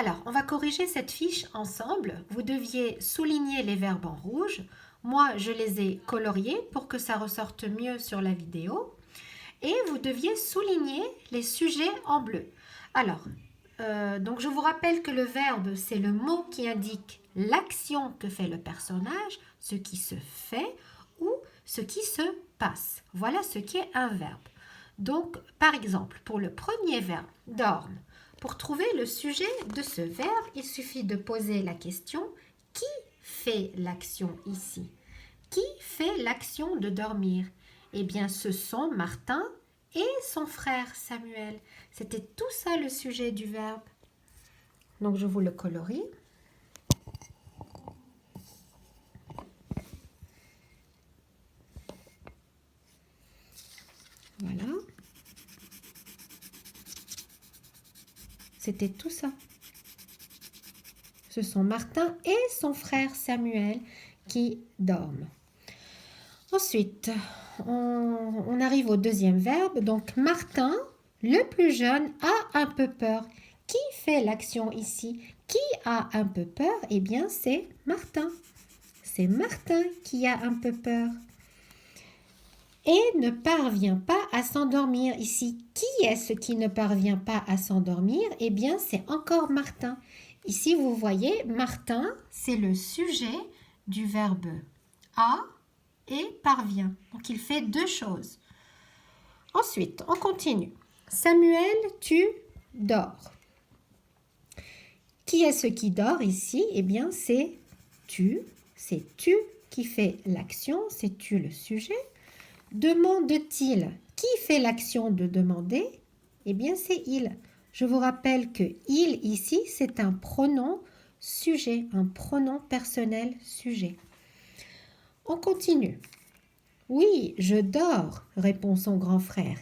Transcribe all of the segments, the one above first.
Alors, on va corriger cette fiche ensemble. Vous deviez souligner les verbes en rouge. Moi, je les ai coloriés pour que ça ressorte mieux sur la vidéo. Et vous deviez souligner les sujets en bleu. Alors, donc je vous rappelle que le verbe, c'est le mot qui indique l'action que fait le personnage, ce qui se fait ou ce qui se passe. Voilà ce qui est un verbe. Donc, par exemple, pour le premier verbe, dorme, pour trouver le sujet de ce verbe, il suffit de poser la question « Qui fait l'action ici ?» Qui fait l'action de dormir? Eh bien, ce sont Martin et son frère Samuel. C'était tout ça le sujet du verbe. Donc, je vous le colorie. Voilà. C'était tout ça. Ce sont Martin et son frère Samuel qui dorment. Ensuite, on arrive au deuxième verbe. Donc, Martin, le plus jeune, a un peu peur. Qui fait l'action ici? Qui a un peu peur? Eh bien, c'est Martin. C'est Martin qui a un peu peur. Et ne parvient pas à s'endormir ici. Qui est-ce qui ne parvient pas à s'endormir? Eh bien, c'est encore Martin. Ici, vous voyez, Martin, c'est le sujet du verbe a et parvient. Donc, il fait deux choses. Ensuite, on continue. Samuel, tu dors. Qui est-ce qui dort ici? Eh bien, c'est tu. C'est tu qui fait l'action, c'est tu le sujet. Demande-t-il? Qui fait l'action de demander? Eh bien, c'est il. Je vous rappelle que il ici, c'est un pronom sujet, un pronom personnel sujet. On continue. Oui, je dors, répond son grand frère.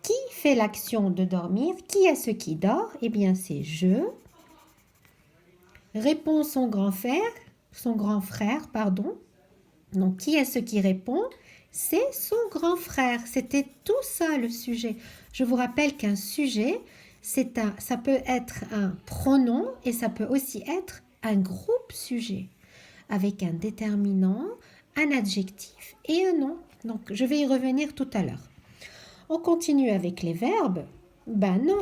Qui fait l'action de dormir? Qui est-ce qui dort? Eh bien, c'est je. Répond son grand frère, pardon. Donc, qui est-ce qui répond? C'est son grand frère. C'était tout ça le sujet. Je vous rappelle qu'un sujet, ça peut être un pronom et ça peut aussi être un groupe sujet avec un déterminant, un adjectif et un nom. Donc, je vais y revenir tout à l'heure. On continue avec les verbes. Ben non.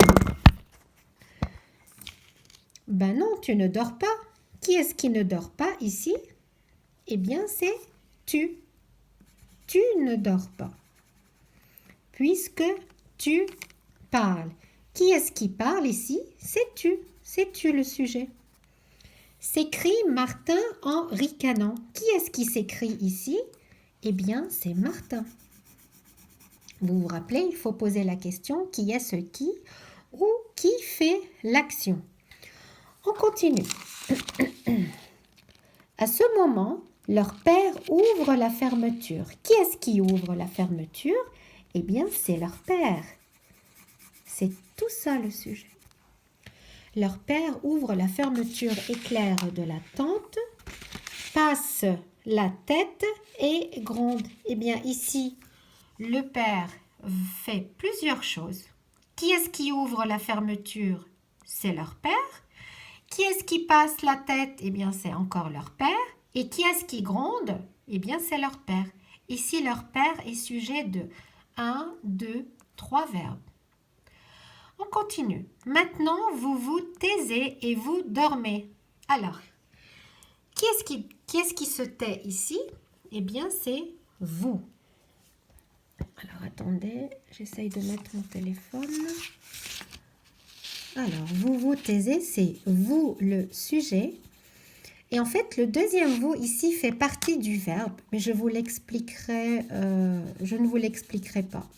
Ben non, tu ne dors pas. Qui est-ce qui ne dort pas ici? Eh bien, c'est tu. Tu ne dors pas. Puisque tu parles. Qui est-ce qui parle ici? C'est tu. C'est tu le sujet. S'écrie Martin en ricanant. Qui est-ce qui s'écrie ici? Eh bien, c'est Martin. Vous vous rappelez, il faut poser la question qui est ce qui ou qui fait l'action. On continue. À ce moment, leur père ouvre la fermeture. Qui est-ce qui ouvre la fermeture? Eh bien, c'est leur père. C'est tout ça le sujet. Leur père ouvre la fermeture éclair de la tente, passe la tête et gronde. Eh bien, ici, le père fait plusieurs choses. Qui est-ce qui ouvre la fermeture? C'est leur père. Qui est-ce qui passe la tête? Eh bien, c'est encore leur père. Et qui est-ce qui gronde? Eh bien, c'est leur père. Ici, leur père est sujet de 1, 2, 3 verbes. On continue. Maintenant, vous vous taisez et vous dormez. Alors, qui est-ce qui se tait ici? Eh bien, c'est vous. Alors, attendez, j'essaye de mettre mon téléphone. Alors, vous vous taisez, c'est vous le sujet. Et en fait, le deuxième vous ici fait partie du verbe, mais je ne vous l'expliquerai pas.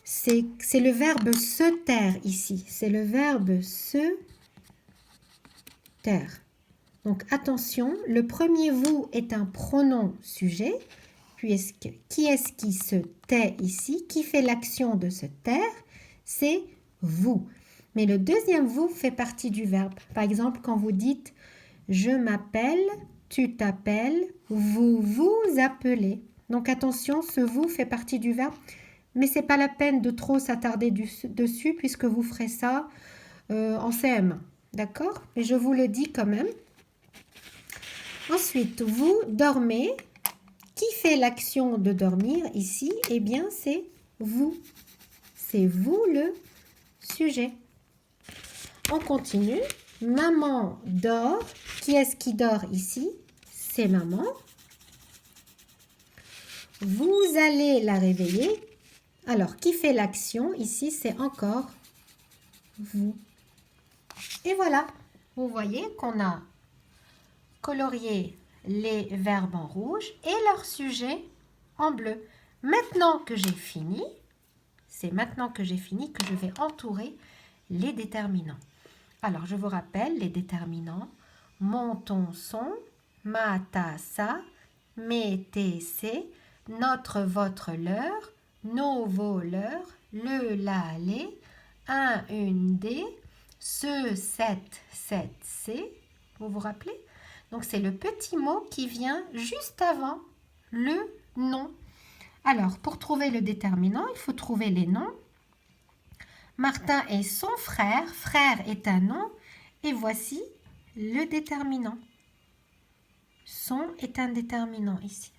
C'est le verbe se taire ici. C'est le verbe se taire. Donc, attention, le premier vous est un pronom sujet. Puisque qui est-ce qui se tait ici? Qui fait l'action de se taire? C'est vous. Mais le deuxième vous fait partie du verbe. Par exemple, quand vous dites « je m'appelle »,« tu t'appelles »,« vous vous appelez ». Donc attention, ce « vous » fait partie du verbe. Mais ce n'est pas la peine de trop s'attarder dessus puisque vous ferez ça en CM. D'accord? Mais je vous le dis quand même. Ensuite, vous dormez. Qui fait l'action de dormir ici? Eh bien, c'est vous. C'est vous le sujet. On continue. Maman dort. Qui est-ce qui dort ici? C'est maman. Vous allez la réveiller. Alors, qui fait l'action ici? C'est encore vous. Et voilà. Vous voyez qu'on a colorié les verbes en rouge et leur sujet en bleu. Maintenant que j'ai fini, c'est maintenant que j'ai fini que je vais entourer les déterminants. Alors, je vous rappelle les déterminants. Mon, ton, son, ma, ta, sa, mes, tes, c'est, notre, votre, leur, nos, vos, leurs, le, la, les, un, une, des, ce, cette, c'est. Vous vous rappelez? Donc, c'est le petit mot qui vient juste avant le nom. Alors, pour trouver le déterminant, il faut trouver les noms. Martin est son frère. Frère est un nom. Et voici le déterminant. Son est un déterminant ici.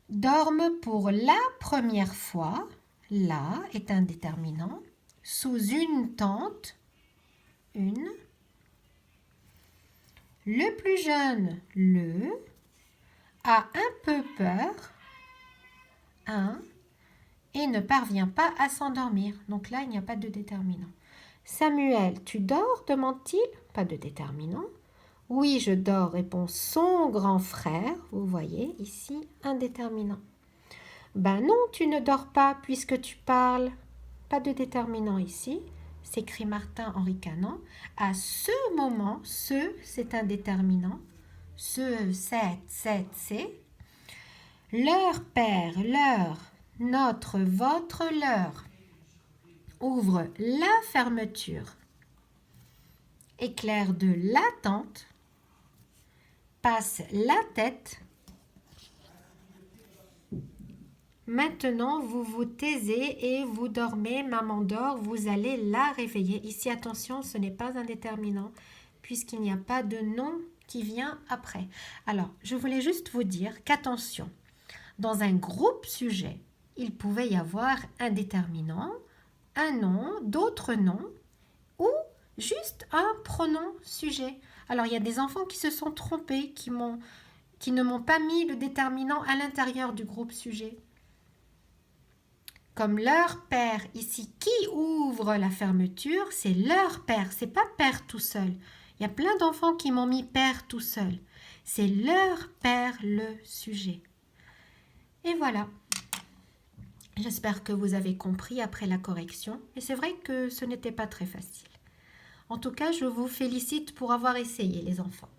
Dorme pour la première fois. La est un déterminant. Sous une tente. Une. Le plus jeune, le, a un peu peur, un, et ne parvient pas à s'endormir. Donc là, il n'y a pas de déterminant. Samuel, tu dors? Demande-t-il. Pas de déterminant. Oui, je dors, répond son grand frère. Vous voyez ici un déterminant. Ben non, tu ne dors pas puisque tu parles. Pas de déterminant ici. S'écrie Martin en ricanant. À ce moment, ce, c'est un déterminant. Ce, cette, c'est. Leur père, leur, notre, votre, leur. Ouvre la fermeture. Éclaire de la tente. Passe la tête. Maintenant, vous vous taisez et vous dormez. Maman dort, vous allez la réveiller. Ici, attention, ce n'est pas un déterminant puisqu'il n'y a pas de nom qui vient après. Alors, je voulais juste vous dire qu'attention, dans un groupe sujet, il pouvait y avoir un déterminant, un nom, d'autres noms ou juste un pronom sujet. Alors, il y a des enfants qui se sont trompés, qui ne m'ont pas mis le déterminant à l'intérieur du groupe sujet. Comme leur père, ici, qui ouvre la fermeture, c'est leur père, c'est pas père tout seul. Il y a plein d'enfants qui m'ont mis père tout seul. C'est leur père le sujet. Et voilà. J'espère que vous avez compris après la correction. Et c'est vrai que ce n'était pas très facile. En tout cas, je vous félicite pour avoir essayé, les enfants.